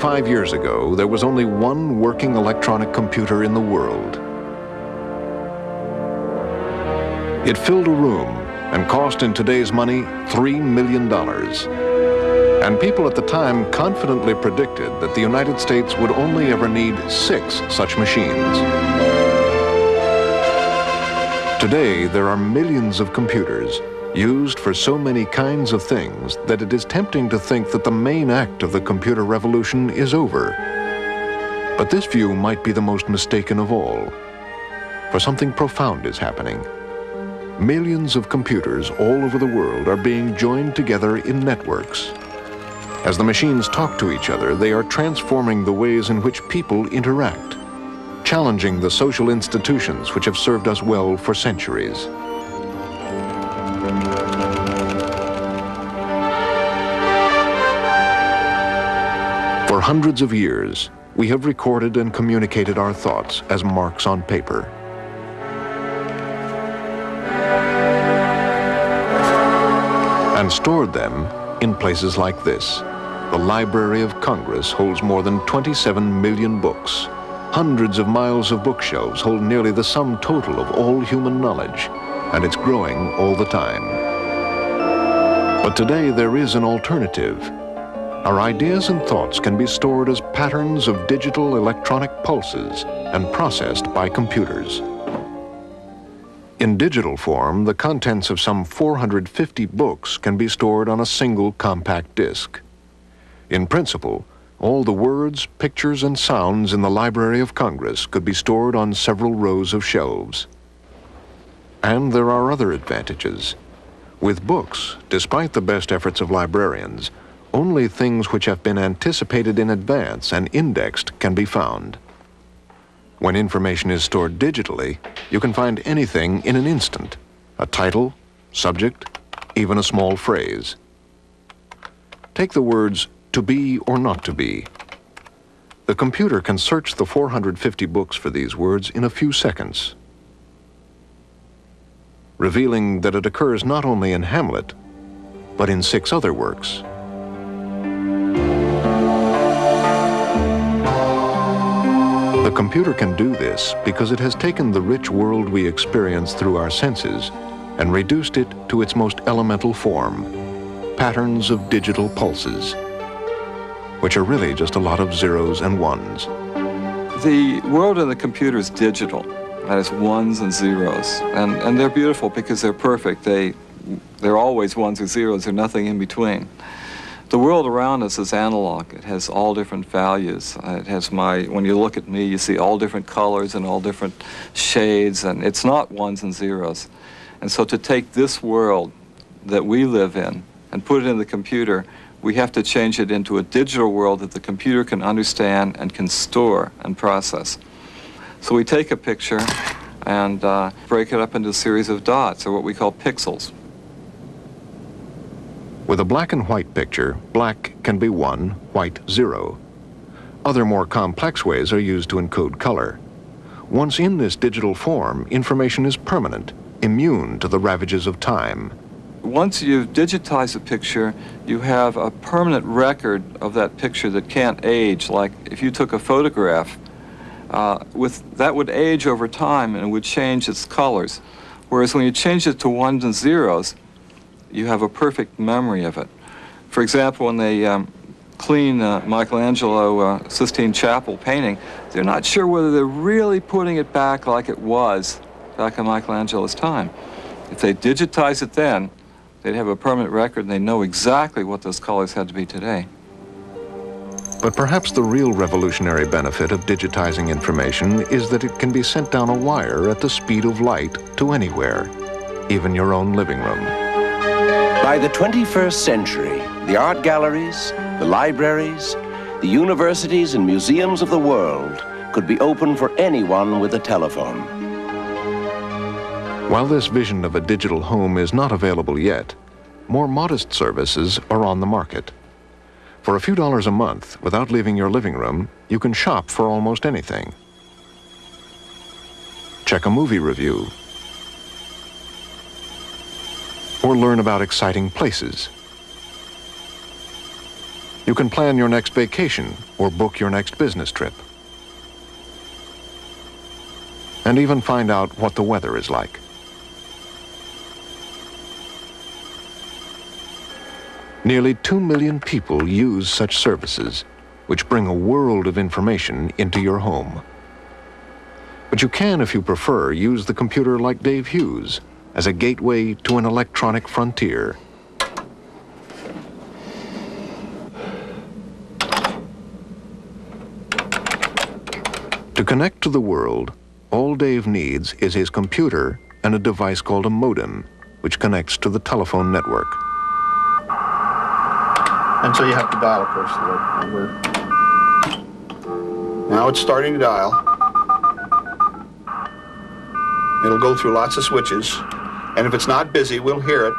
25 years ago, there was only one working electronic computer in the world. It filled a room and cost in today's money $3 million. And people at the time confidently predicted that the United States would only ever need 6 such machines. Today, there are millions of computers used for so many kinds of things that it is tempting to think that the main act of the computer revolution is over. But this view might be the most mistaken of all, for something profound is happening. Millions of computers all over the world are being joined together in networks. As the machines talk to each other, they are transforming the ways in which people interact, challenging the social institutions which have served us well for centuries. For hundreds of years, we have recorded and communicated our thoughts as marks on paper. And stored them in places like this. The Library of Congress holds more than 27 million books. Hundreds of miles of bookshelves hold nearly the sum total of all human knowledge, and it's growing all the time. But today there is an alternative. Our ideas and thoughts can be stored as patterns of digital electronic pulses and processed by computers. In digital form, the contents of some 450 books can be stored on a single compact disc. In principle, all the words, pictures, and sounds in the Library of Congress could be stored on several rows of shelves. And there are other advantages. With books, despite the best efforts of librarians, only things which have been anticipated in advance and indexed can be found. When information is stored digitally, you can find anything in an instant: a title, subject, even a small phrase. Take the words "to be" or "not to be." The computer can search the 450 books for these words in a few seconds, revealing that it occurs not only in Hamlet, but in 6 other works. The computer can do this because it has taken the rich world we experience through our senses and reduced it to its most elemental form: patterns of digital pulses, which are really just a lot of zeros and ones. The world of the computer is digital. That is ones and zeros. And they're beautiful because they're perfect. They're always ones or zeros. There's nothing in between. The world around us is analog. It has all different values. It has when you look at me, you see all different colors and all different shades, and it's not ones and zeros. And so to take this world that we live in and put it in the computer, we have to change it into a digital world that the computer can understand and can store and process. So we take a picture and break it up into a series of dots, or what we call pixels. With a black and white picture, black can be 1, white 0. Other more complex ways are used to encode color. Once in this digital form, information is permanent, immune to the ravages of time. Once you've digitized a picture, you have a permanent record of that picture that can't age. Like if you took a photograph, that would age over time and it would change its colors. Whereas when you change it to ones and zeros, you have a perfect memory of it. For example, when they clean Michelangelo Sistine Chapel painting, they're not sure whether they're really putting it back like it was back in Michelangelo's time. If they digitize it then, they'd have a permanent record and they know exactly what those colors had to be today. But perhaps the real revolutionary benefit of digitizing information is that it can be sent down a wire at the speed of light to anywhere, even your own living room. By the 21st century, the art galleries, the libraries, the universities and museums of the world could be open for anyone with a telephone. While this vision of a digital home is not available yet, more modest services are on the market. For a few dollars a month, without leaving your living room, you can shop for almost anything. Check a movie review, or learn about exciting places. You can plan your next vacation or book your next business trip. And even find out what the weather is like. Nearly 2 million people use such services, which bring a world of information into your home. But you can, if you prefer, use the computer like Dave Hughes as a gateway to an electronic frontier. To connect to the world, all Dave needs is his computer and a device called a modem, which connects to the telephone network. And so you have to dial, of course, the number. Now it's starting to dial. It'll go through lots of switches, and if it's not busy, we'll hear it.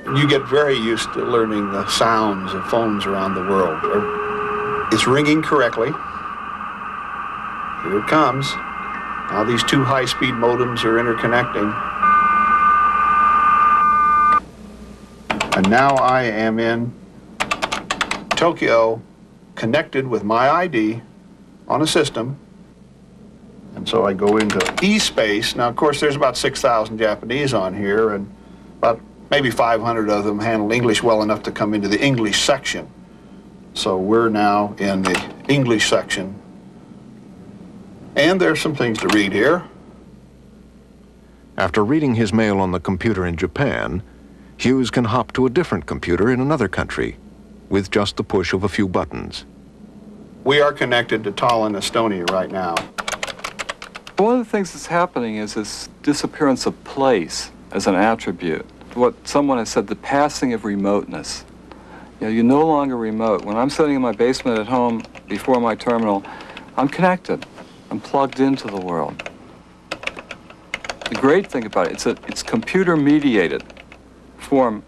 And you get very used to learning the sounds of phones around the world. It's ringing correctly. Here it comes. Now these two high-speed modems are interconnecting. And now I am in Tokyo, connected with my ID on a system. And so I go into E-space. Now, of course, there's about 6,000 Japanese on here, and about maybe 500 of them handle English well enough to come into the English section. So we're now in the English section. And there's some things to read here. After reading his mail on the computer in Japan, Hughes can hop to a different computer in another country with just the push of a few buttons. We are connected to Tallinn, Estonia right now. One of the things that's happening is this disappearance of place as an attribute. What someone has said, the passing of remoteness. You know, you're no longer remote. When I'm sitting in my basement at home before my terminal, I'm connected. I'm plugged into the world. The great thing about it, it's computer-mediated form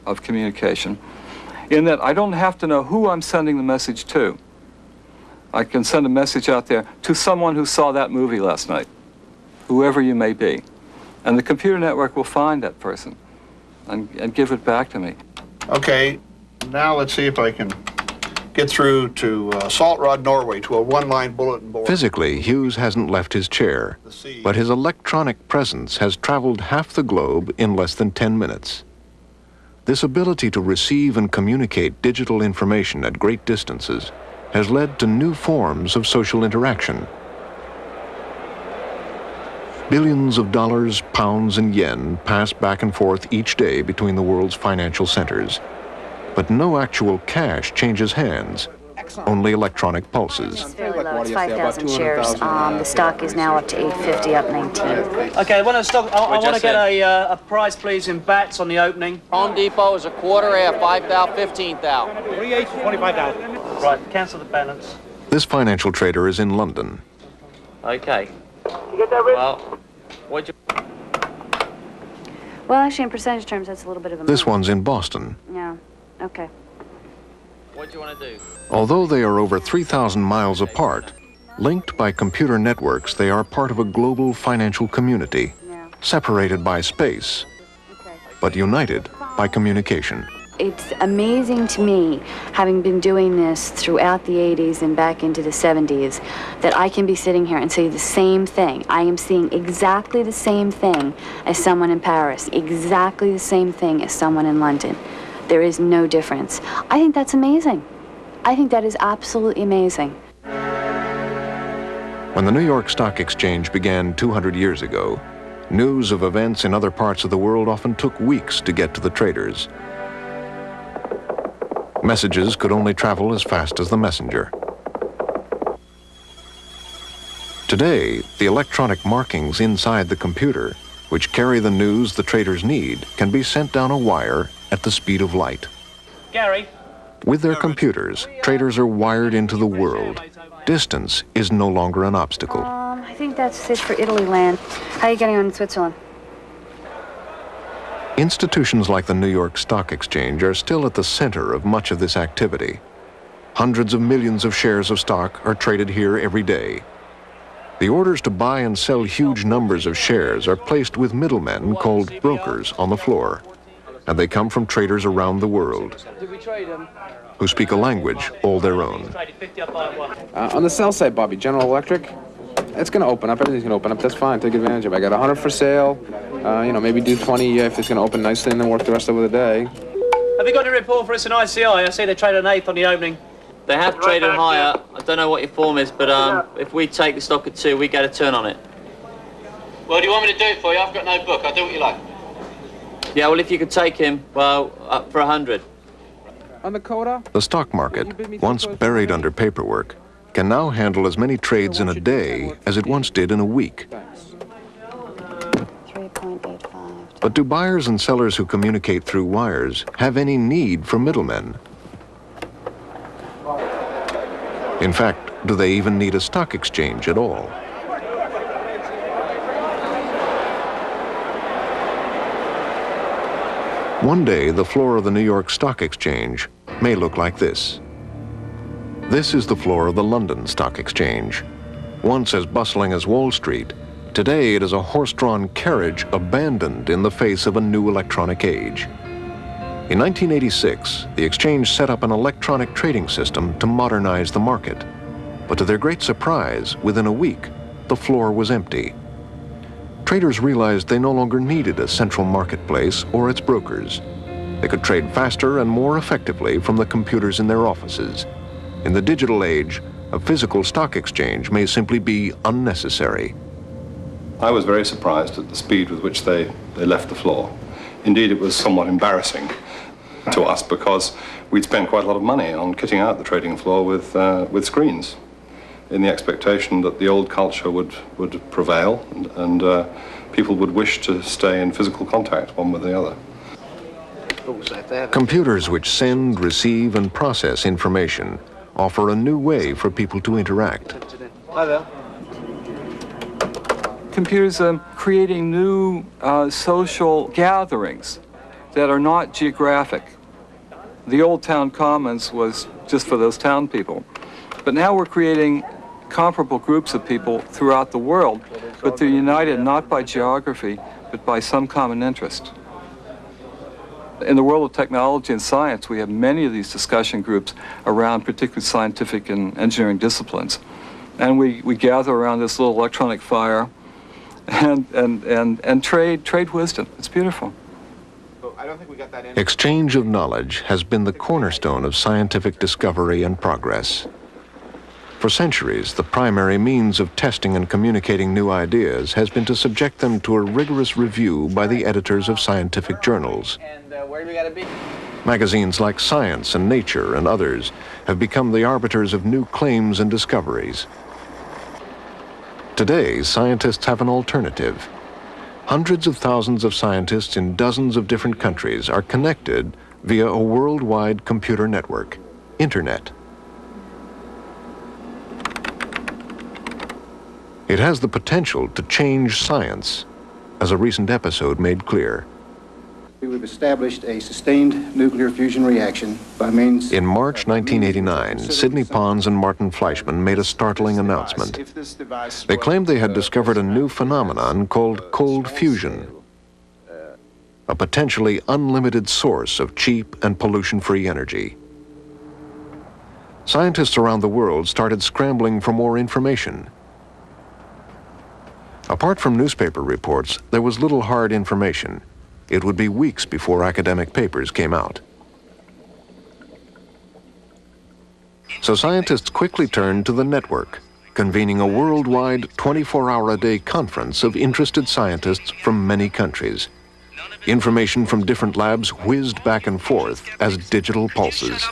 of communication, in that I don't have to know who I'm sending the message to. I can send a message out there to someone who saw that movie last night, whoever you may be. And the computer network will find that person and give it back to me. Okay, now let's see if I can get through to Salt Rod, Norway, to a one-line bulletin board. Physically, Hughes hasn't left his chair, but his electronic presence has traveled half the globe in less than 10 minutes. This ability to receive and communicate digital information at great distances has led to new forms of social interaction. Billions of dollars, pounds, and yen pass back and forth each day between the world's financial centers. But no actual cash changes hands, only electronic pulses. It's fairly low. It's 5,000 shares. The stock is now up to 850, up 19. Okay, I want to get a price, please, in bats on the opening. Home Depot is a quarter half, 5 thou, 15 thou. 3/8, 25,000. Right, cancel the balance. This financial trader is in London. Okay. You get that, Rich? Well, what'd you... Well, actually, in percentage terms, that's a little bit of a This move. one's in Boston. Yeah, okay. What'd you want to do? Although they are over 3,000 miles apart, linked by computer networks, they are part of a global financial community, Yeah. separated by space, Okay. but united by communication. It's amazing to me, having been doing this throughout the 80s and back into the 70s, that I can be sitting here and say the same thing. I am seeing exactly the same thing as someone in Paris, exactly the same thing as someone in London. There is no difference. I think that's amazing. I think that is absolutely amazing. When the New York Stock Exchange began 200 years ago, news of events in other parts of the world often took weeks to get to the traders. Messages could only travel as fast as the messenger. Today, the electronic markings inside the computer, which carry the news the traders need, can be sent down a wire at the speed of light. Gary. With their computers, traders are wired into the world. Distance is no longer an obstacle. I think that's it for Italy land. How are you getting on in Switzerland? Institutions like the New York Stock Exchange are still at the center of much of this activity. Hundreds of millions of shares of stock are traded here every day. The orders to buy and sell huge numbers of shares are placed with middlemen called brokers on the floor, and they come from traders around the world. Did we trade him? who speak a language all their own. On the sell side, Bobby, General Electric, it's going to open up. Everything's going to open up. That's fine. Take advantage of it. I got 100 for sale. Maybe do 20 if it's going to open nicely and then work the rest of the day. Have you got a report for us in ICI? I see they traded an 8th on the opening. They have traded higher. I don't know what your form is, but if we take the stock at 2, we get a turn on it. Well, do you want me to do it for you? I've got no book. I'll do what you like. Yeah, well, if you could take him, well, up for 100. On the Coda? The stock market, once buried under paperwork, can now handle as many trades in a day as it once did in a week. 3.85. But do buyers and sellers who communicate through wires have any need for middlemen? In fact, do they even need a stock exchange at all? One day, the floor of the New York Stock Exchange may look like this. This is the floor of the London Stock Exchange. Once as bustling as Wall Street, today it is a horse-drawn carriage abandoned in the face of a new electronic age. In 1986, the exchange set up an electronic trading system to modernize the market. But to their great surprise, within a week, the floor was empty. Traders realized they no longer needed a central marketplace or its brokers. They could trade faster and more effectively from the computers in their offices. In the digital age, a physical stock exchange may simply be unnecessary. I was very surprised at the speed with which they left the floor. Indeed, it was somewhat embarrassing to us because we'd spent quite a lot of money on kitting out the trading floor with screens, in the expectation that the old culture would prevail and people would wish to stay in physical contact one with the other. Computers which send, receive, and process information offer a new way for people to interact. Hi there. Computers are creating new social gatherings that are not geographic. The old town commons was just for those town people. But now we're creating comparable groups of people throughout the world, but they're united not by geography, but by some common interest. In the world of technology and science, we have many of these discussion groups around particular scientific and engineering disciplines. And we gather around this little electronic fire and trade wisdom. It's beautiful. Exchange of knowledge has been the cornerstone of scientific discovery and progress. For centuries, the primary means of testing and communicating new ideas has been to subject them to a rigorous review by the editors of scientific journals. Where do we gotta be? Magazines like Science and Nature and others have become the arbiters of new claims and discoveries. Today, scientists have an alternative. Hundreds of thousands of scientists in dozens of different countries are connected via a worldwide computer network, Internet. It has the potential to change science, as a recent episode made clear. We've established a sustained nuclear fusion reaction by means... In March 1989, Sidney Pons and Martin Fleischmann made a startling announcement. They claimed they had discovered a new phenomenon called cold fusion, a potentially unlimited source of cheap and pollution-free energy. Scientists around the world started scrambling for more information. Apart from newspaper reports, there was little hard information. It would be weeks before academic papers came out. So scientists quickly turned to the network, convening a worldwide 24-hour-a-day conference of interested scientists from many countries. Information from different labs whizzed back and forth as digital pulses.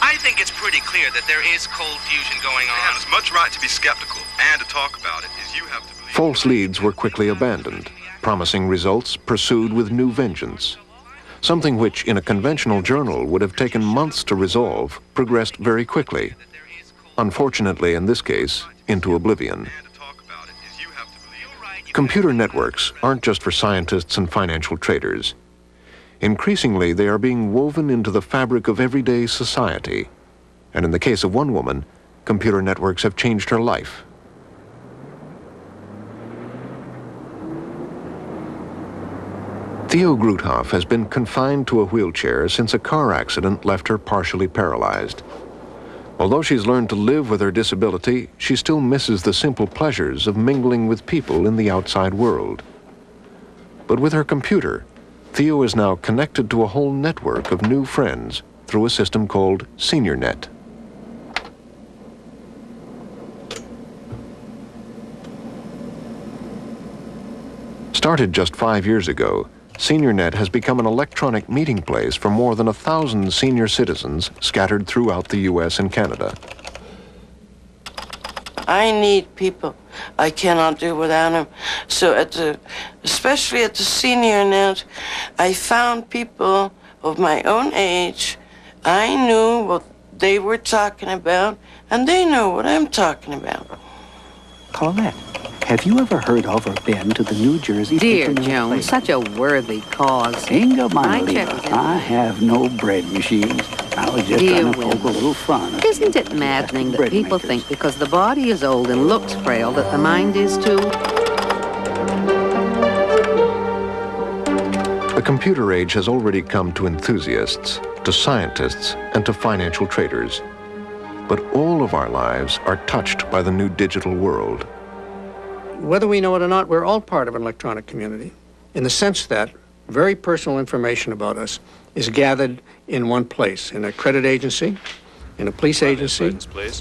I think it's pretty clear that there is cold fusion going on. I have as much right to be skeptical and to talk about it as you have to believe. False leads were quickly abandoned. Promising results pursued with new vengeance. Something which, in a conventional journal, would have taken months to resolve, progressed very quickly. Unfortunately, in this case, into oblivion. Computer networks aren't just for scientists and financial traders. Increasingly, they are being woven into the fabric of everyday society. And in the case of one woman, computer networks have changed her life. Theo Groothoff has been confined to a wheelchair since a car accident left her partially paralyzed. Although she's learned to live with her disability, she still misses the simple pleasures of mingling with people in the outside world. But with her computer, Theo is now connected to a whole network of new friends through a system called SeniorNet. Started just 5 years ago, SeniorNet has become an electronic meeting place for more than 1,000 senior citizens scattered throughout the U.S. and Canada. I need people. I cannot do without them. So especially at the SeniorNet, I found people of my own age. I knew what they were talking about, and they know what I'm talking about. Colette, have you ever heard of or been to the New Jersey... Dear Joan, such a worthy cause. Inga, my lady, I have no bread machines. I was just trying to poke a little fun. Isn't it maddening that people think because the body is old and looks frail that the mind is too? The computer age has already come to enthusiasts, to scientists, and to financial traders. But all of our lives are touched by the new digital world. Whether we know it or not, we're all part of an electronic community, in the sense that very personal information about us is gathered in one place, in a credit agency, in a police agency,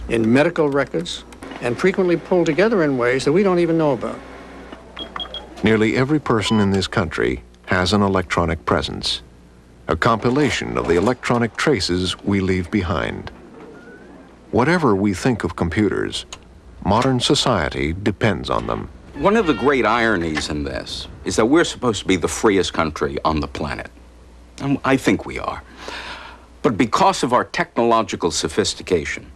in medical records, and frequently pulled together in ways that we don't even know about. Nearly every person in this country has an electronic presence, a compilation of the electronic traces we leave behind. Whatever we think of computers, modern society depends on them. One of the great ironies in this is that we're supposed to be the freest country on the planet. And I think we are. But because of our technological sophistication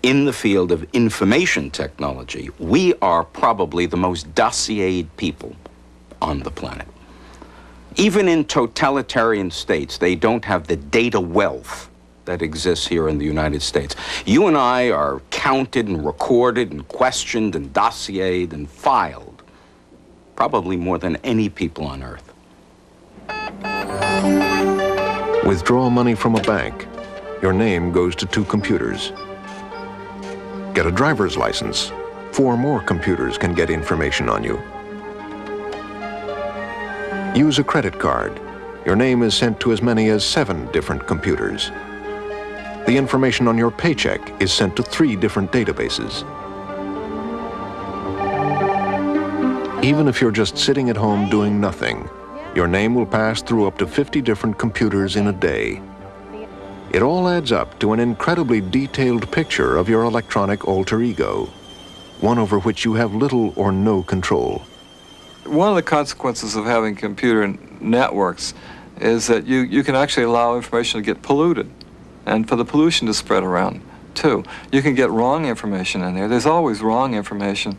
in the field of information technology, we are probably the most dossiered people on the planet. Even in totalitarian states, they don't have the data wealth that exists here in the United States. You and I are counted and recorded and questioned and dossiered and filed, probably more than any people on Earth. Withdraw money from a bank, your name goes to 2 computers. Get a driver's license, 4 more computers can get information on you. Use a credit card, your name is sent to as many as 7 different computers. The information on your paycheck is sent to 3 different databases. Even if you're just sitting at home doing nothing, your name will pass through up to 50 different computers in a day. It all adds up to an incredibly detailed picture of your electronic alter ego, one over which you have little or no control. One of the consequences of having computer networks is that you can actually allow information to get polluted, and for the pollution to spread around, too. You can get wrong information in there. There's always wrong information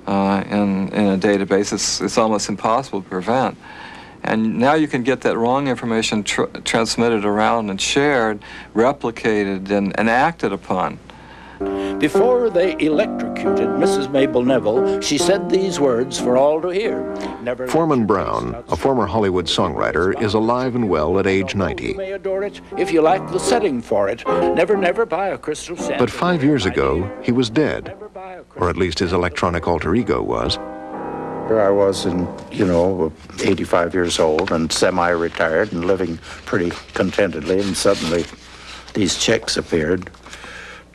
in a database. It's almost impossible to prevent. And now you can get that wrong information transmitted around and shared, replicated, and acted upon. Before they electrocuted Mrs. Mabel Neville, she said these words for all to hear. Never Foreman Brown, a former Hollywood songwriter, is alive and well at age 90. You may adore it if you like the setting for it. Never, never buy a crystal cent. But 5 years ago, he was dead, or at least his electronic alter ego was. Here I was, 85 years old and semi-retired and living pretty contentedly, and suddenly these checks appeared.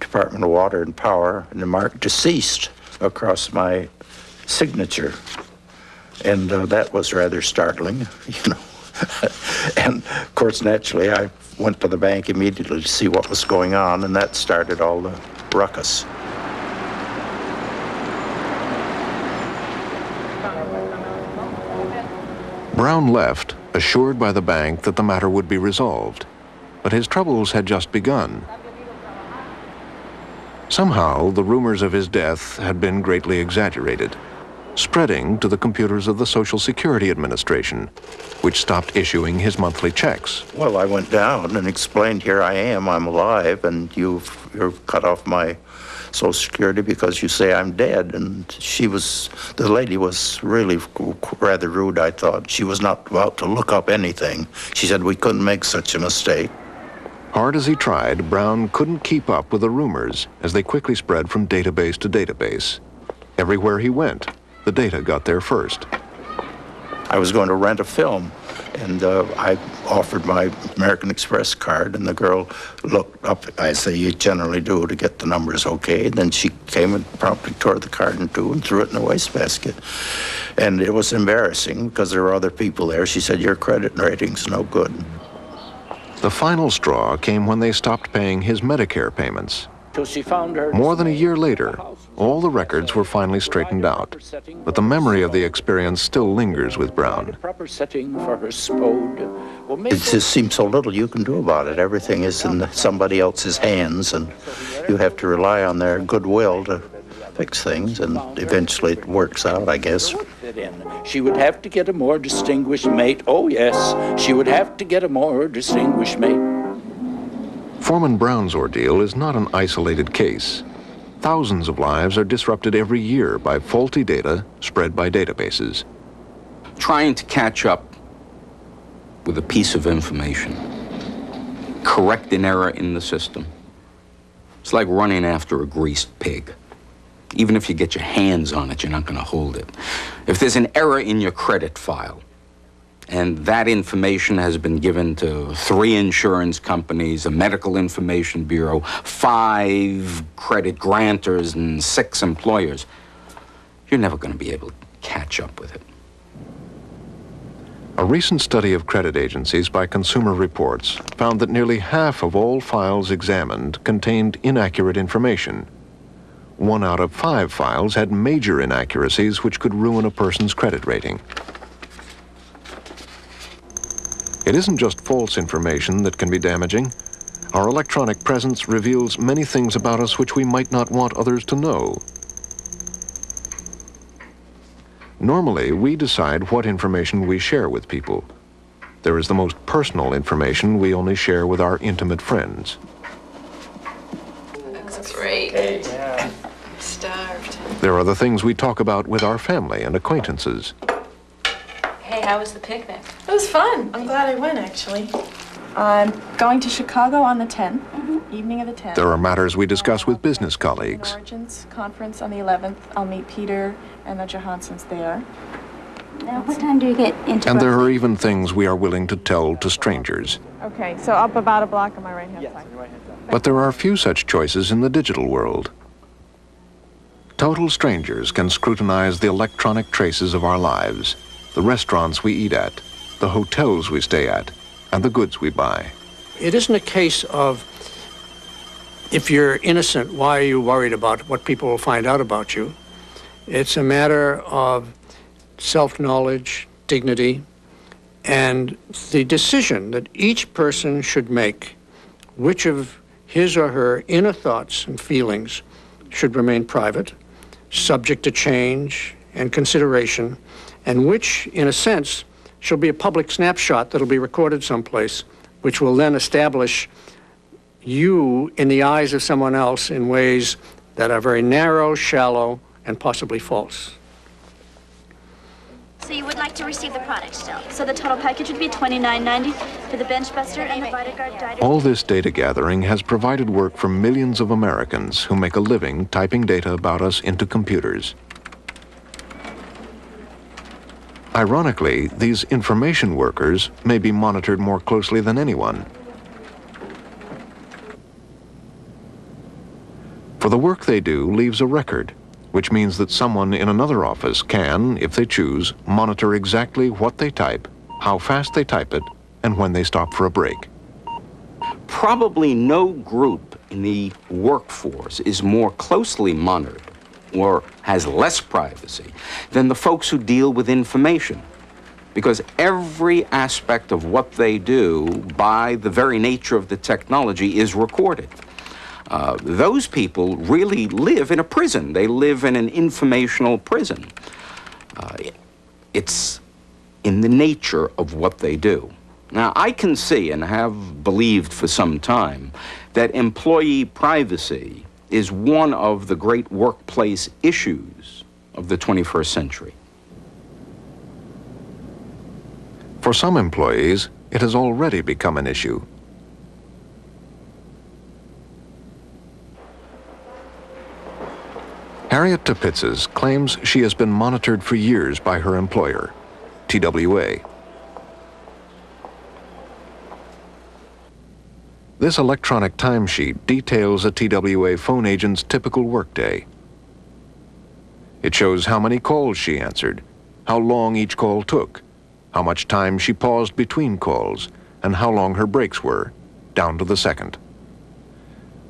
Department of Water and Power, and the mark deceased across my signature. And that was rather startling, And of course, naturally, I went to the bank immediately to see what was going on, and that started all the ruckus. Brown left, assured by the bank that the matter would be resolved, but his troubles had just begun. Somehow, the rumors of his death had been greatly exaggerated, spreading to the computers of the Social Security Administration, which stopped issuing his monthly checks. Well, I went down and explained, here I am, I'm alive, and you've cut off my Social Security because you say I'm dead. And the lady was really rather rude, I thought. She was not about to look up anything. She said we couldn't make such a mistake. Hard as he tried, Brown couldn't keep up with the rumors as they quickly spread from database to database. Everywhere he went, the data got there first. I was going to rent a film, and I offered my American Express card, and the girl looked up, as they generally do, to get the numbers okay. Then she came and promptly tore the card in two and threw it in the wastebasket. And it was embarrassing because there were other people there. She said, your credit rating's no good. The final straw came when they stopped paying his Medicare payments. Till she found her More than a year later, all the records were finally straightened out, but the memory of the experience still lingers with Brown. proper setting for her spode. Well, It just seems so little you can do about it. Everything is in somebody else's hands, and you have to rely on their goodwill to fix things, and eventually it works out, I guess. She would have to get a more distinguished mate. Oh, yes, she would have to get a more distinguished mate. Foreman Brown's ordeal is not an isolated case. Thousands of lives are disrupted every year by faulty data spread by databases. Trying to catch up with a piece of information, correct an error in the system. It's like running after a greased pig. Even if you get your hands on it, you're not going to hold it. If there's an error in your credit file, and that information has been given to 3 insurance companies, a medical information bureau, 5 credit grantors, and 6 employers, you're never going to be able to catch up with it. A recent study of credit agencies by Consumer Reports found that nearly half of all files examined contained inaccurate information. 1 out of 5 files had major inaccuracies which could ruin a person's credit rating. It isn't just false information that can be damaging. Our electronic presence reveals many things about us which we might not want others to know. Normally, we decide what information we share with people. There is the most personal information we only share with our intimate friends. That's great. Yeah. I'm starved. There are the things we talk about with our family and acquaintances. Hey, how was the picnic? It was fun. I'm glad I went, actually. I'm going to Chicago on the 10th, evening of the 10th. There are matters we discuss with business colleagues. Origins conference on the 11th. I'll meet Peter and the Johansons there. Now, what time do you get into And there are even things we are willing to tell to strangers. Okay, so up about a block on my right-hand side. But there are few such choices in the digital world. Total strangers can scrutinize the electronic traces of our lives, the restaurants we eat at, the hotels we stay at, and the goods we buy. It isn't a case of, if you're innocent, why are you worried about what people will find out about you? It's a matter of self-knowledge, dignity, and the decision that each person should make which of his or her inner thoughts and feelings should remain private, subject to change and consideration, and which, in a sense, shall be a public snapshot that'll be recorded someplace, which will then establish you in the eyes of someone else in ways that are very narrow, shallow, and possibly false. So you would like to receive the product still? So the total package would be $29.90 for the bench buster and the Vitaguard dieter. All this data gathering has provided work for millions of Americans who make a living typing data about us into computers. Ironically, these information workers may be monitored more closely than anyone. For the work they do leaves a record, which means that someone in another office can, if they choose, monitor exactly what they type, how fast they type it, and when they stop for a break. Probably no group in the workforce is more closely monitored or has less privacy than the folks who deal with information, because every aspect of what they do, by the very nature of the technology, is recorded. Those people really live in a prison. They live in an informational prison. It's in the nature of what they do. Now, I can see and have believed for some time that employee privacy is one of the great workplace issues of the 21st century. For some employees, it has already become an issue. Harriet Topitzes claims she has been monitored for years by her employer, TWA. This electronic timesheet details a TWA phone agent's typical workday. It shows how many calls she answered, how long each call took, how much time she paused between calls, and how long her breaks were, down to the second.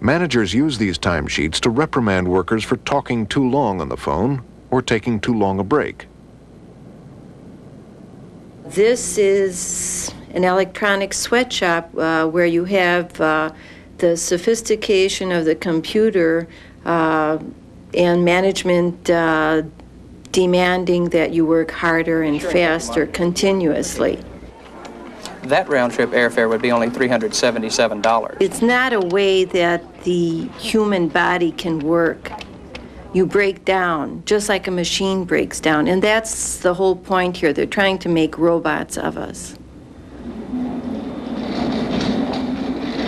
Managers use these timesheets to reprimand workers for talking too long on the phone or taking too long a break. This is an electronic sweatshop where you have the sophistication of the computer and management demanding that you work harder and faster continuously. That round-trip airfare would be only $377. It's not a way that the human body can work. You break down, just like a machine breaks down. And that's the whole point here. They're trying to make robots of us.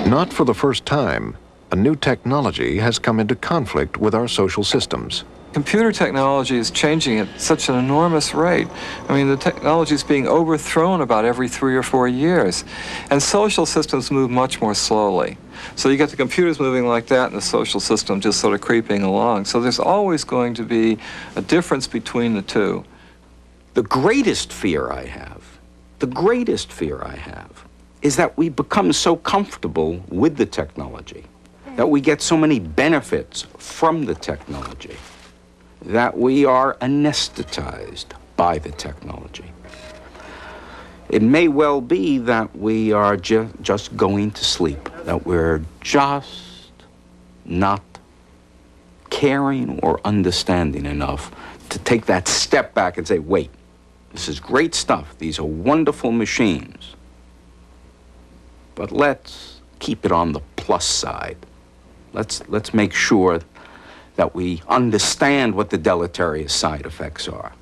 Not for the first time, a new technology has come into conflict with our social systems. Computer technology is changing at such an enormous rate. I mean, the technology is being overthrown about every 3 or 4 years. And social systems move much more slowly. So you get the computers moving like that and the social system just sort of creeping along. So there's always going to be a difference between the two. The greatest fear I have is that we become so comfortable with the technology, that we get so many benefits from the technology, that we are anesthetized by the technology. It may well be that we are just going to sleep, that we're just not caring or understanding enough to take that step back and say, wait, this is great stuff. These are wonderful machines. But let's keep it on the plus side. Let's make sure that we understand what the deleterious side effects are.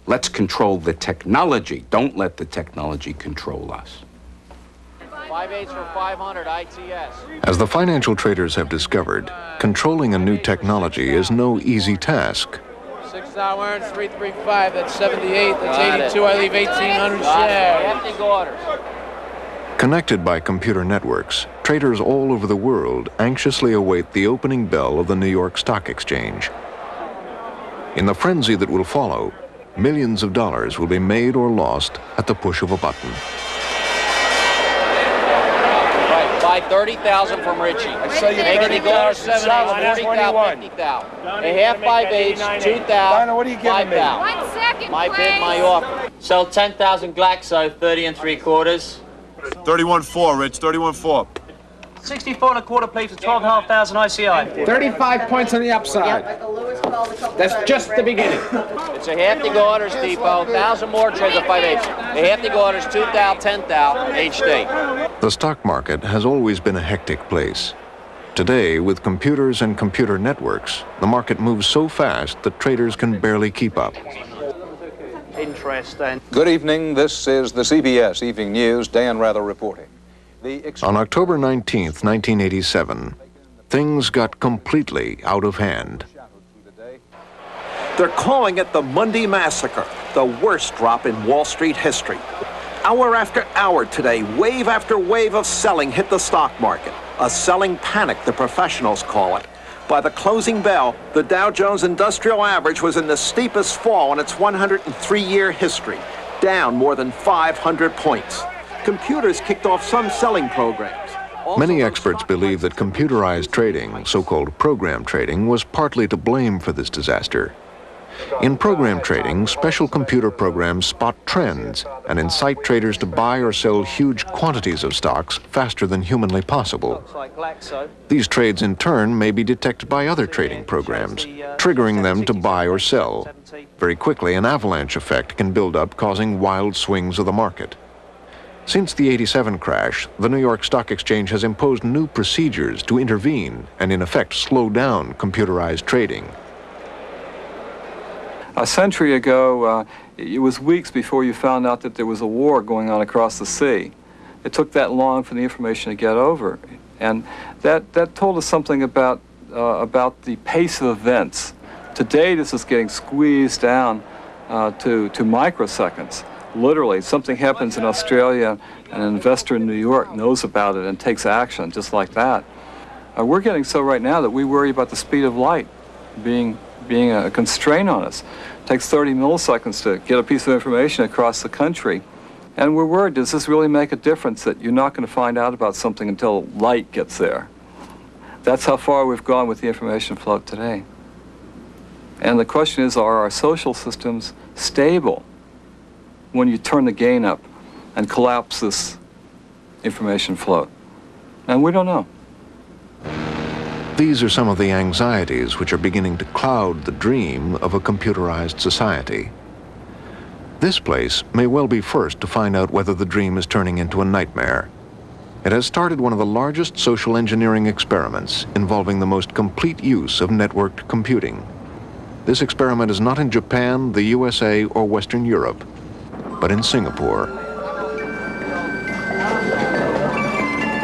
Let's control the technology. Don't let the technology control us. 5/8 for 500 ITS. As the financial traders have discovered, controlling a new technology is no easy task. 6 hours, 335, that's 78, that's 82, I leave 1,800 shares. Empty orders. Connected by computer networks, traders all over the world anxiously await the opening bell of the New York Stock Exchange. In the frenzy that will follow, millions of dollars will be made or lost at the push of a button. Right, buy 30,000 from Richie. Make it go to 40,000, 50,000. A half 5/8, 2,000, what are you giving me? 1 second, my bid, my offer. Sell 10,000 Glaxo, 30 3/4. 31.4, Rich, 31.4. 64 1/4, please, for 12,500 ICI. 35 points on the upside. That's just the beginning. It's a half the orders, Depot. 1,000 more, trade the 5/8. A half the orders, 2,000, 10,000, HD. The stock market has always been a hectic place. Today, with computers and computer networks, the market moves so fast that traders can barely keep up. Interest and... Good evening. This is the CBS Evening News. Dan Rather reporting. On October 19th, 1987, things got completely out of hand. They're calling it the Monday Massacre, the worst drop in Wall Street history. Hour after hour today, wave after wave of selling hit the stock market. A selling panic, the professionals call it. By the closing bell, the Dow Jones Industrial Average was in the steepest fall in its 103-year history, down more than 500 points. Computers kicked off some selling programs. Many experts believe that computerized trading, so-called program trading, was partly to blame for this disaster. In program trading, special computer programs spot trends and incite traders to buy or sell huge quantities of stocks faster than humanly possible. These trades, in turn, may be detected by other trading programs, triggering them to buy or sell. Very quickly, an avalanche effect can build up, causing wild swings of the market. Since the '87 crash, the New York Stock Exchange has imposed new procedures to intervene and, in effect, slow down computerized trading. A century ago, it was weeks before you found out that there was a war going on across the sea. It took that long for the information to get over. And that told us something about the pace of events. Today, this is getting squeezed down to microseconds. Literally, something happens in Australia, and an investor in New York knows about it and takes action just like that. We're getting so right now that we worry about the speed of light being a constraint on us. It takes 30 milliseconds to get a piece of information across the country. And we're worried, does this really make a difference that you're not going to find out about something until light gets there? That's how far we've gone with the information flow today. And the question is, are our social systems stable when you turn the gain up and collapse this information flow? And we don't know. These are some of the anxieties which are beginning to cloud the dream of a computerized society. This place may well be first to find out whether the dream is turning into a nightmare. It has started one of the largest social engineering experiments involving the most complete use of networked computing. This experiment is not in Japan, the USA, or Western Europe, but in Singapore.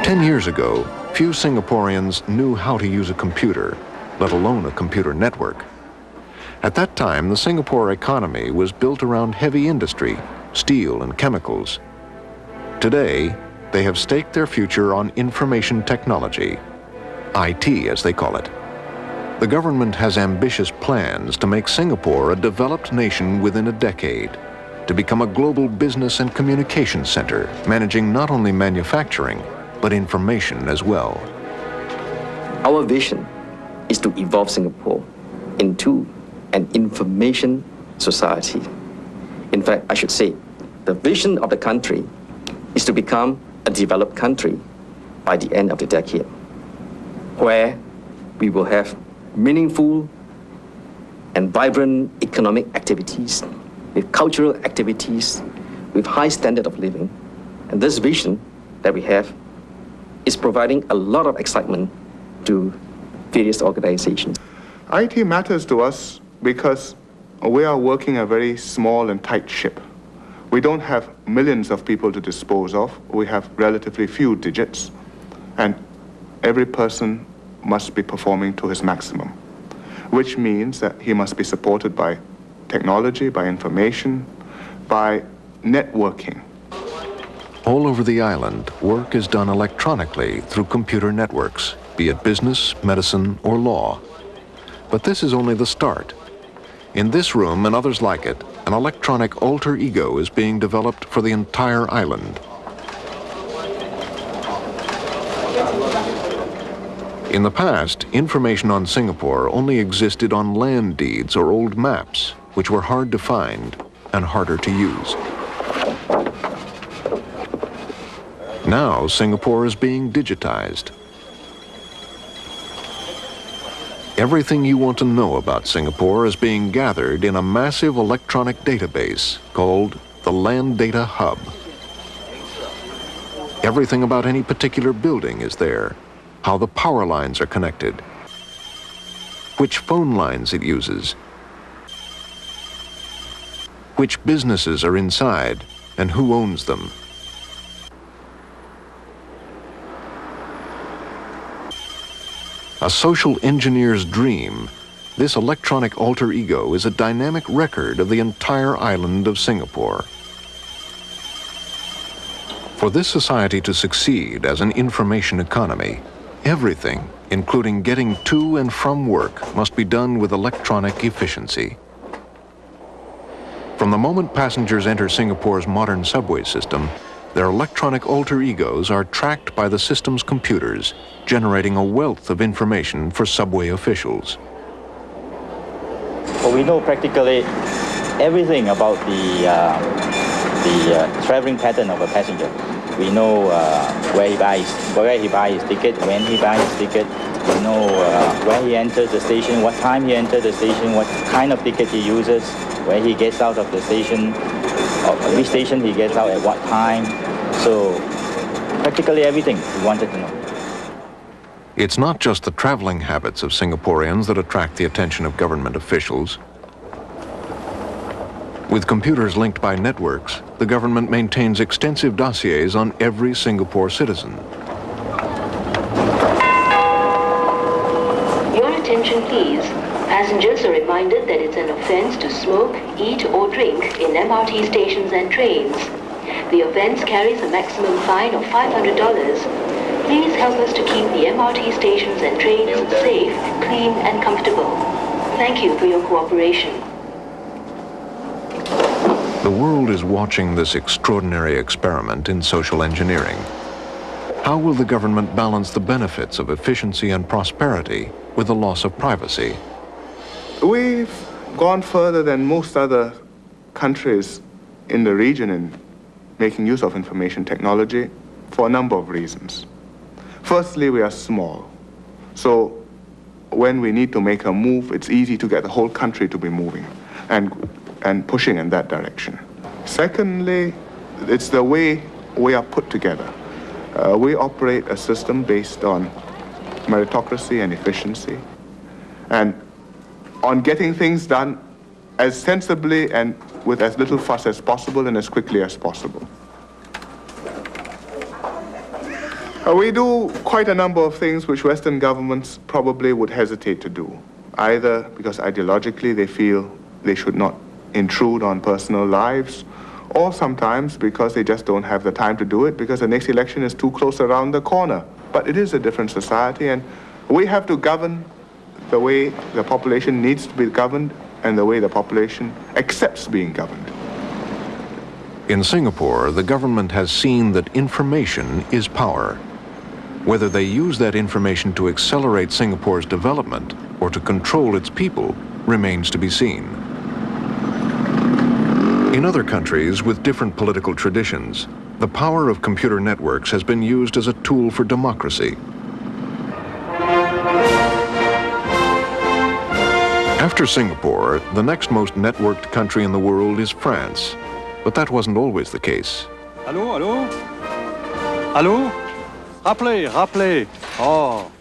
10 years ago, few Singaporeans knew how to use a computer, let alone a computer network. At that time, the Singapore economy was built around heavy industry, steel and chemicals. Today, they have staked their future on information technology, IT as they call it. The government has ambitious plans to make Singapore a developed nation within a decade, to become a global business and communication center, managing not only manufacturing, but information as well. Our vision is to evolve Singapore into an information society. In fact, I should say, the vision of the country is to become a developed country by the end of the decade, where we will have meaningful and vibrant economic activities, with cultural activities, with high standard of living. And this vision that we have is providing a lot of excitement to various organizations. IT matters to us because we are working a very small and tight ship. We don't have millions of people to dispose of. We have relatively few digits, and every person must be performing to his maximum, which means that he must be supported by technology, by information, by networking. All over the island, work is done electronically through computer networks, be it business, medicine, or law. But this is only the start. In this room and others like it, an electronic alter ego is being developed for the entire island. In the past, information on Singapore only existed on land deeds or old maps, which were hard to find and harder to use. Now, Singapore is being digitized. Everything you want to know about Singapore is being gathered in a massive electronic database called the Land Data Hub. Everything about any particular building is there, how the power lines are connected, which phone lines it uses, which businesses are inside, and who owns them. A social engineer's dream, this electronic alter ego is a dynamic record of the entire island of Singapore. For this society to succeed as an information economy, everything, including getting to and from work, must be done with electronic efficiency. From the moment passengers enter Singapore's modern subway system, their electronic alter egos are tracked by the system's computers, generating a wealth of information for subway officials. Well, we know practically everything about the traveling pattern of a passenger. We know where he buys his ticket, when he buys his ticket. We know where he enters the station, what time he enters the station, what kind of ticket he uses, where he gets out of the station, which station he gets out at what time. So practically everything we wanted to know. It's not just the traveling habits of Singaporeans that attract the attention of government officials. With computers linked by networks, the government maintains extensive dossiers on every Singapore citizen. Your attention, please. Passengers are reminded that it's an offense to smoke, eat, or drink in MRT stations and trains. The offense carries a maximum fine of $500. Please help us to keep the MRT stations and trains safe, clean, and comfortable. Thank you for your cooperation. The world is watching this extraordinary experiment in social engineering. How will the government balance the benefits of efficiency and prosperity with the loss of privacy? We've gone further than most other countries in the region in making use of information technology for a number of reasons. Firstly, we are small. So when we need to make a move, it's easy to get the whole country to be moving and pushing in that direction. Secondly, it's the way we are put together. We operate a system based on meritocracy and efficiency, and on getting things done as sensibly and with as little fuss as possible and as quickly as possible. We do quite a number of things which Western governments probably would hesitate to do, either because ideologically they feel they should not intrude on personal lives, or sometimes because they just don't have the time to do it because the next election is too close around the corner. But it is a different society, and we have to govern the way the population needs to be governed and the way the population accepts being governed. In Singapore, the government has seen that information is power. Whether they use that information to accelerate Singapore's development or to control its people remains to be seen. In other countries with different political traditions, the power of computer networks has been used as a tool for democracy. After Singapore, the next most networked country in the world is France. But that wasn't always the case. Allô, allô? Allô? Rappelez. Oh.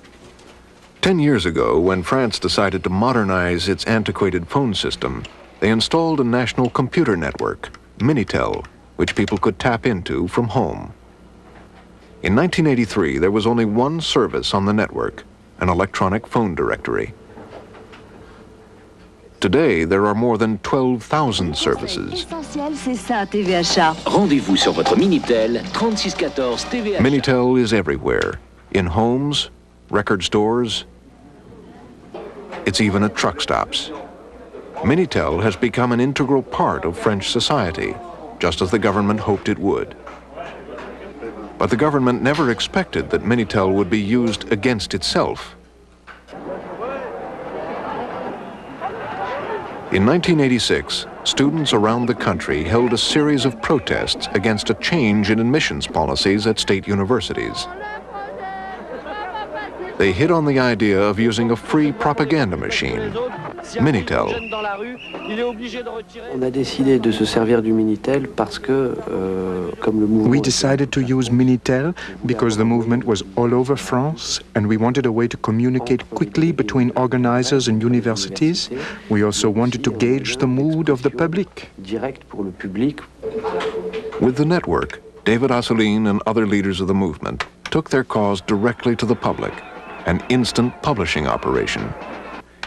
10 years ago, when France decided to modernize its antiquated phone system, they installed a national computer network, Minitel, which people could tap into from home. In 1983, there was only one service on the network, an electronic phone directory. Today, there are more than 12,000 services. Rendez-vous sur votre Minitel 3614 TVH. Minitel is everywhere, in homes, record stores. It's even at truck stops. Minitel has become an integral part of French society, just as the government hoped it would. But the government never expected that Minitel would be used against itself. In 1986, students around the country held a series of protests against a change in admissions policies at state universities. They hit on the idea of using a free propaganda machine, Minitel. On a décidé de se servir du Minitel parce que, comme le mouvement... We decided to use Minitel because the movement was all over France and we wanted a way to communicate quickly between organizers and universities. We also wanted to gauge the mood of the public. Direct pour le public. With the network, David Assouline and other leaders of the movement took their cause directly to the public, an instant publishing operation.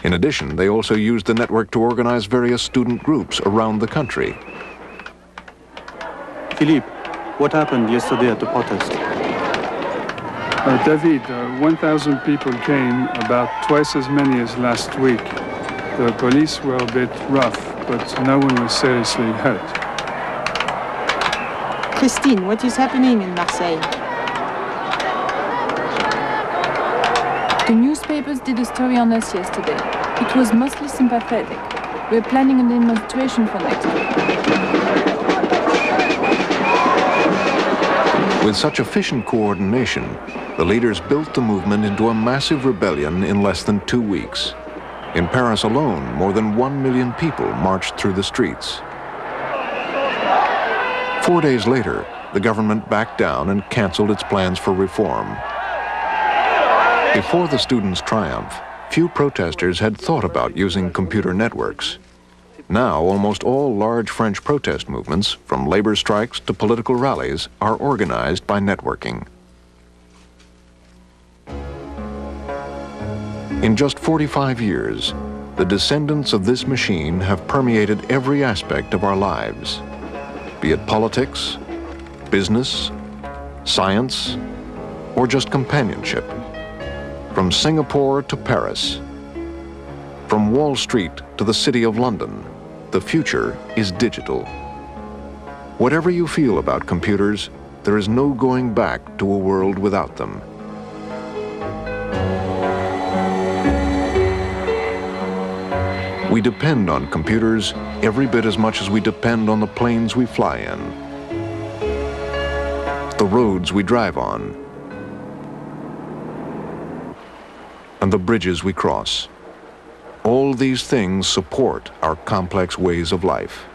In addition, they also used the network to organize various student groups around the country. Philippe, what happened yesterday at the protest? David, 1,000 people came, about twice as many as last week. The police were a bit rough, but no one was seriously hurt. Christine, what is happening in Marseille? The newspapers did a story on us yesterday. It was mostly sympathetic. We're planning a demonstration for next week. With such efficient coordination, the leaders built the movement into a massive rebellion in less than 2 weeks. In Paris alone, more than 1 million people marched through the streets. 4 days later, the government backed down and canceled its plans for reform. Before the students' triumph, few protesters had thought about using computer networks. Now, almost all large French protest movements, from labor strikes to political rallies, are organized by networking. In just 45 years, the descendants of this machine have permeated every aspect of our lives, be it politics, business, science, or just companionship. From Singapore to Paris, from Wall Street to the City of London, the future is digital. Whatever you feel about computers, there is no going back to a world without them. We depend on computers every bit as much as we depend on the planes we fly in, the roads we drive on, and the bridges we cross. All these things support our complex ways of life.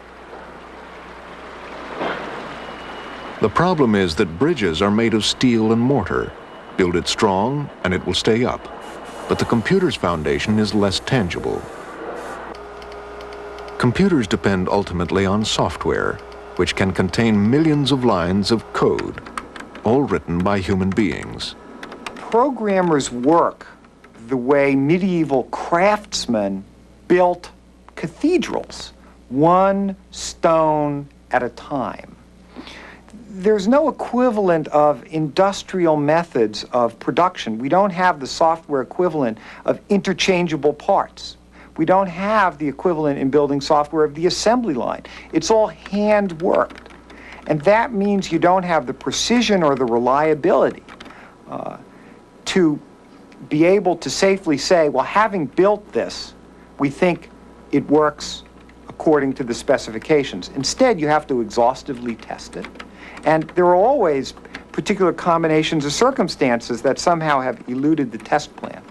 The problem is that bridges are made of steel and mortar. Build it strong and it will stay up. But the computer's foundation is less tangible. Computers depend ultimately on software, which can contain millions of lines of code, all written by human beings. Programmers work the way medieval craftsmen built cathedrals, one stone at a time. There's no equivalent of industrial methods of production. We don't have the software equivalent of interchangeable parts. We don't have the equivalent in building software of the assembly line. It's all hand-worked. And that means you don't have the precision or the reliability to be able to safely say, well, having built this, we think it works according to the specifications. Instead, you have to exhaustively test it. And there are always particular combinations of circumstances that somehow have eluded the test plan.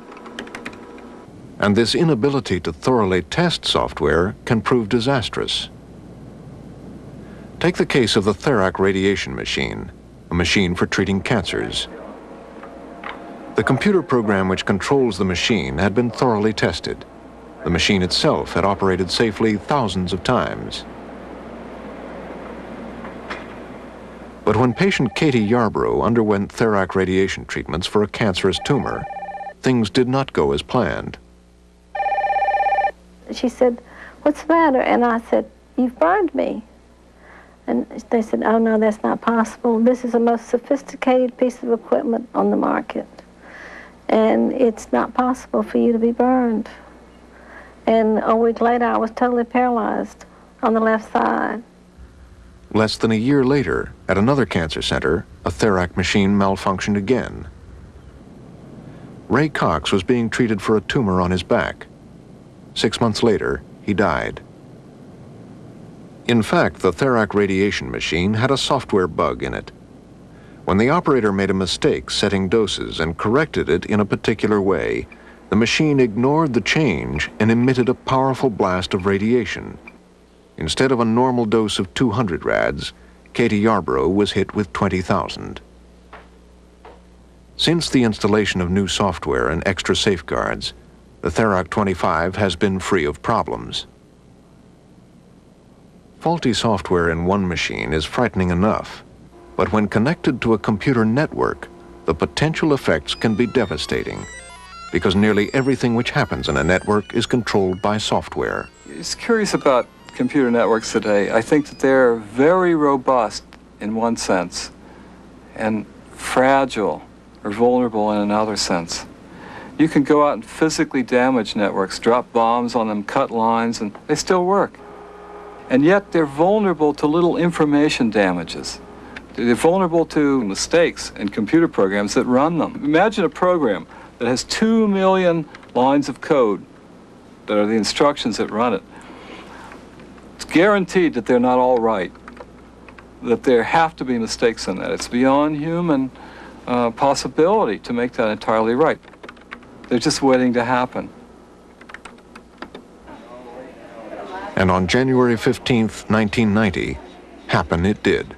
And this inability to thoroughly test software can prove disastrous. Take the case of the Therac radiation machine, a machine for treating cancers. The computer program which controls the machine had been thoroughly tested. The machine itself had operated safely thousands of times. But when patient Katie Yarbrough underwent Therac radiation treatments for a cancerous tumor, things did not go as planned. She said, "What's the matter?" And I said, "You've burned me." And they said, "Oh, no, that's not possible. This is the most sophisticated piece of equipment on the market. And it's not possible for you to be burned." And a week later, I was totally paralyzed on the left side. Less than a year later, at another cancer center, a Therac machine malfunctioned again. Ray Cox was being treated for a tumor on his back. 6 months later, he died. In fact, the Therac radiation machine had a software bug in it. When the operator made a mistake setting doses and corrected it in a particular way, the machine ignored the change and emitted a powerful blast of radiation. Instead of a normal dose of 200 rads, Katie Yarbrough was hit with 20,000. Since the installation of new software and extra safeguards, the Therac 25 has been free of problems. Faulty software in one machine is frightening enough, but when connected to a computer network, the potential effects can be devastating, because nearly everything which happens in a network is controlled by software. It's curious about computer networks today. I think that they're very robust in one sense and fragile or vulnerable in another sense. You can go out and physically damage networks, drop bombs on them, cut lines, and they still work. And yet they're vulnerable to little information damages. They're vulnerable to mistakes in computer programs that run them. Imagine a program that has 2 million lines of code that are the instructions that run it. It's guaranteed that they're not all right, that there have to be mistakes in that. It's beyond human possibility to make that entirely right. They're just waiting to happen. And on January 15th, 1990, happen it did.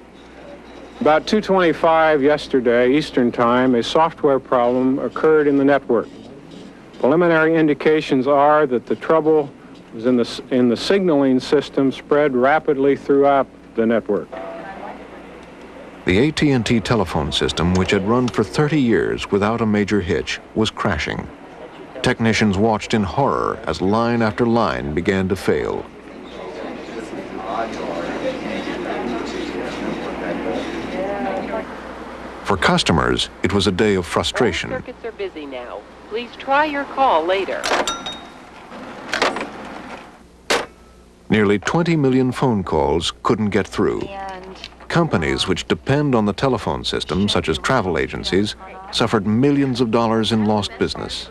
About 2:25 yesterday, Eastern Time, a software problem occurred in the network. Preliminary indications are that the trouble was in the signaling system spread rapidly throughout the network. The AT&T telephone system, which had run for 30 years without a major hitch, was crashing. Technicians watched in horror as line after line began to fail. For customers, it was a day of frustration. Circuits are busy now. Please try your call later. Nearly 20 million phone calls couldn't get through. Companies which depend on the telephone system, such as travel agencies, suffered millions of dollars in lost business.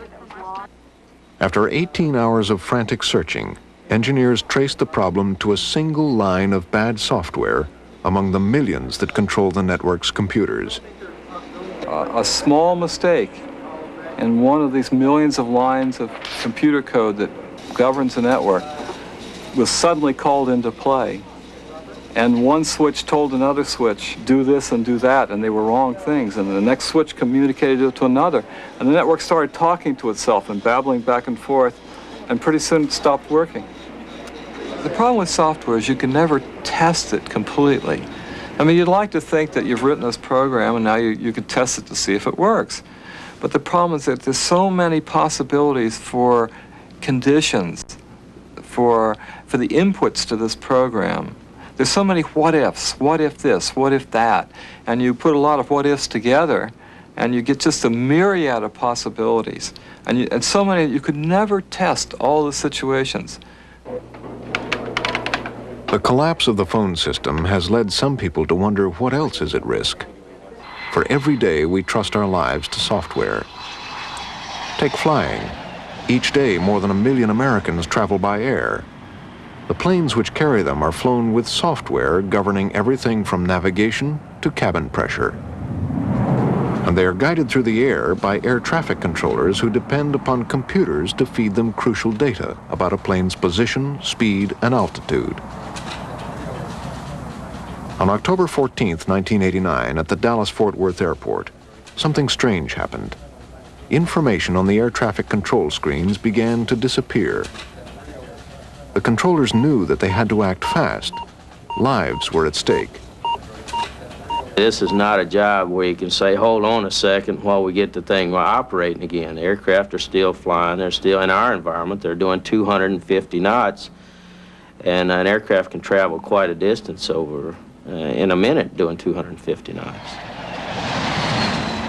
After 18 hours of frantic searching, engineers traced the problem to a single line of bad software among the millions that control the network's computers. A small mistake in one of these millions of lines of computer code that governs the network was suddenly called into play. And one switch told another switch, do this and do that, and they were wrong things. And the next switch communicated it to another. And the network started talking to itself and babbling back and forth, and pretty soon it stopped working. The problem with software is you can never test it completely. I mean, you'd like to think that you've written this program and now you can test it to see if it works. But the problem is that there's so many possibilities for conditions, for the inputs to this program. There's so many what ifs, what if this, what if that, and you put a lot of what ifs together and you get just a myriad of possibilities. And so many, you could never test all the situations. The collapse of the phone system has led some people to wonder what else is at risk. For every day we trust our lives to software. Take flying. Each day more than 1 million Americans travel by air. The planes which carry them are flown with software governing everything from navigation to cabin pressure. And they are guided through the air by air traffic controllers who depend upon computers to feed them crucial data about a plane's position, speed, and altitude. On October 14th, 1989, at the Dallas-Fort Worth Airport, something strange happened. Information on the air traffic control screens began to disappear. The controllers knew that they had to act fast. Lives were at stake. This is not a job where you can say, hold on a second while we get the thing operating again. Aircraft are still flying. They're still in our environment. They're doing 250 knots, and an aircraft can travel quite a distance over in a minute doing 250 knots.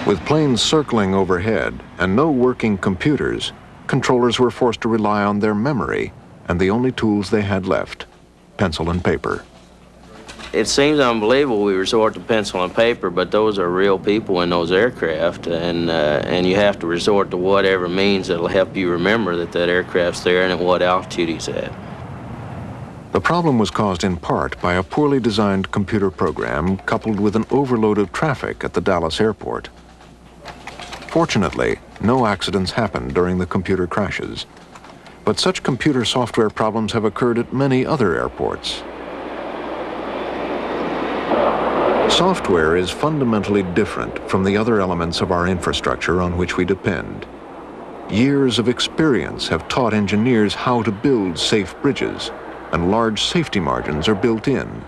With planes circling overhead and no working computers, controllers were forced to rely on their memory and the only tools they had left, pencil and paper. It seems unbelievable we resort to pencil and paper, but those are real people in those aircraft, and you have to resort to whatever means that'll help you remember that that aircraft's there and at what altitude he's at. The problem was caused in part by a poorly designed computer program coupled with an overload of traffic at the Dallas airport. Fortunately, no accidents happened during the computer crashes, but such computer software problems have occurred at many other airports. Software is fundamentally different from the other elements of our infrastructure on which we depend. Years of experience have taught engineers how to build safe bridges, and large safety margins are built in.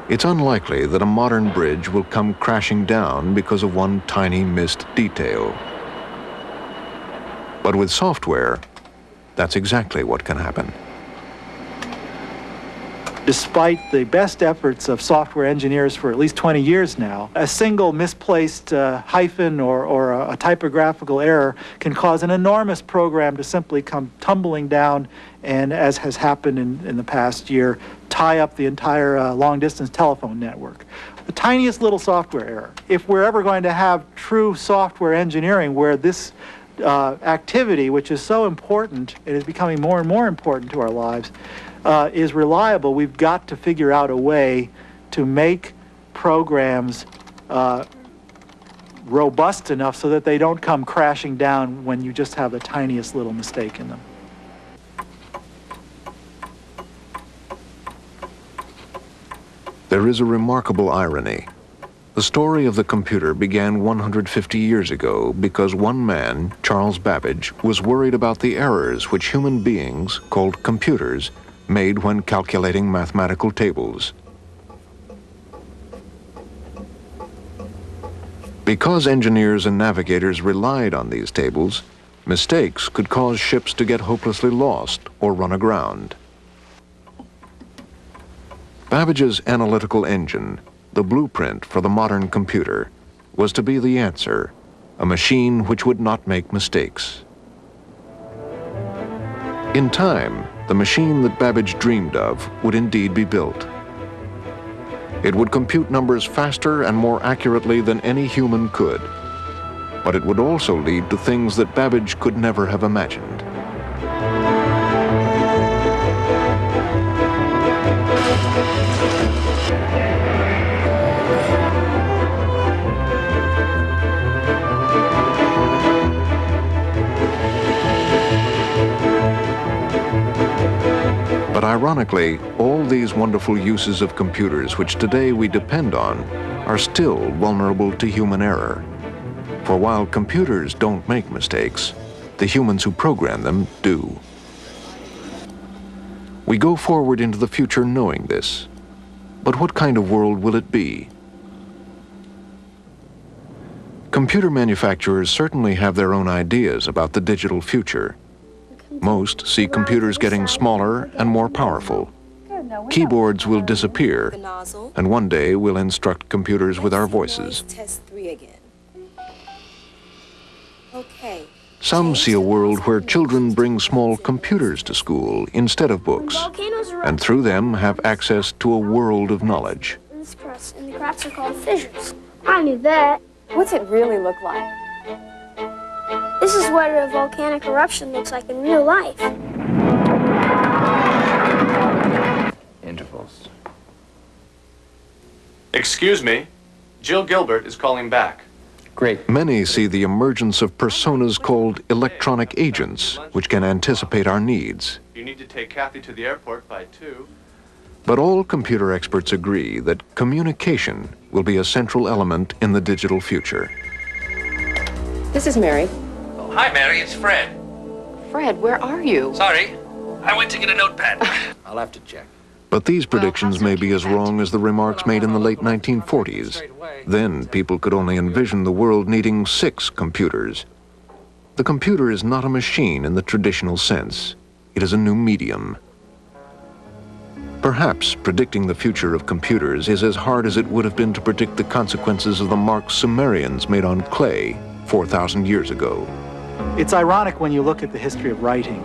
It's unlikely that a modern bridge will come crashing down because of one tiny missed detail. But with software, that's exactly what can happen. Despite the best efforts of software engineers for at least 20 years now, a single misplaced hyphen or a typographical error can cause an enormous program to simply come tumbling down and, as has happened in the past year, tie up the entire long-distance telephone network. The tiniest little software error. If we're ever going to have true software engineering where this activity, which is so important and is becoming more and more important to our lives, is reliable, we've got to figure out a way to make programs robust enough so that they don't come crashing down when you just have the tiniest little mistake in them. There is a remarkable irony. The story of the computer began 150 years ago because one man, Charles Babbage, was worried about the errors which human beings, called computers, made when calculating mathematical tables. Because engineers and navigators relied on these tables, mistakes could cause ships to get hopelessly lost or run aground. Babbage's analytical engine, the blueprint for the modern computer, was to be the answer, a machine which would not make mistakes. In time, the machine that Babbage dreamed of would indeed be built. It would compute numbers faster and more accurately than any human could, but it would also lead to things that Babbage could never have imagined. But ironically, all these wonderful uses of computers which today we depend on are still vulnerable to human error. For while computers don't make mistakes, the humans who program them do. We go forward into the future knowing this. But what kind of world will it be? Computer manufacturers certainly have their own ideas about the digital future. Most see computers getting smaller and more powerful. Keyboards will disappear, and one day we'll instruct computers with our voices. Test 3 again. Okay. Some see a world where children bring small computers to school instead of books, and through them have access to a world of knowledge. And the cracks are called fissures. I knew that. What's it really look like? This is what a volcanic eruption looks like in real life. Intervals. Excuse me, Jill Gilbert is calling back. Great. Many see the emergence of personas called electronic agents, which can anticipate our needs. You need to take Kathy to the airport by 2. But all computer experts agree that communication will be a central element in the digital future. This is Mary. Oh, hi, Mary. It's Fred. Fred, where are you? Sorry. I went to get a notepad. I'll have to check. But these predictions may be as wrong as the remarks made in the late 1940s. Then people could only envision the world needing 6 computers. The computer is not a machine in the traditional sense. It is a new medium. Perhaps predicting the future of computers is as hard as it would have been to predict the consequences of the marks Sumerians made on clay 4,000 years ago. It's ironic when you look at the history of writing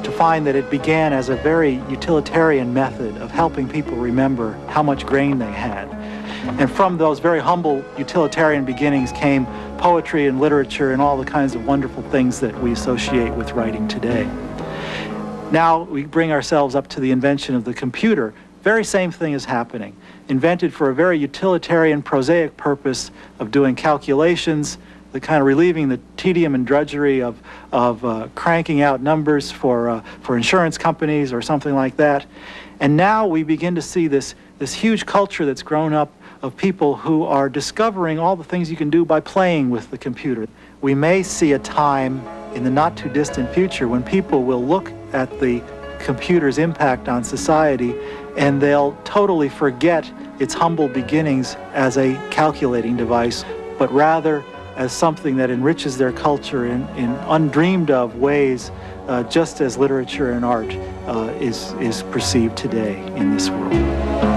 to find that it began as a very utilitarian method of helping people remember how much grain they had. And from those very humble utilitarian beginnings came poetry and literature and all the kinds of wonderful things that we associate with writing today. Now we bring ourselves up to the invention of the computer. Very same thing is happening. Invented for a very utilitarian, prosaic purpose of doing calculations, the kind of relieving the tedium and drudgery of cranking out numbers for insurance companies or something like that. And now we begin to see this huge culture that's grown up of people who are discovering all the things you can do by playing with the computer. We may see a time in the not too distant future when people will look at the computer's impact on society and they'll totally forget its humble beginnings as a calculating device, but rather as something that enriches their culture in undreamed of ways, just as literature and art is perceived today in this world.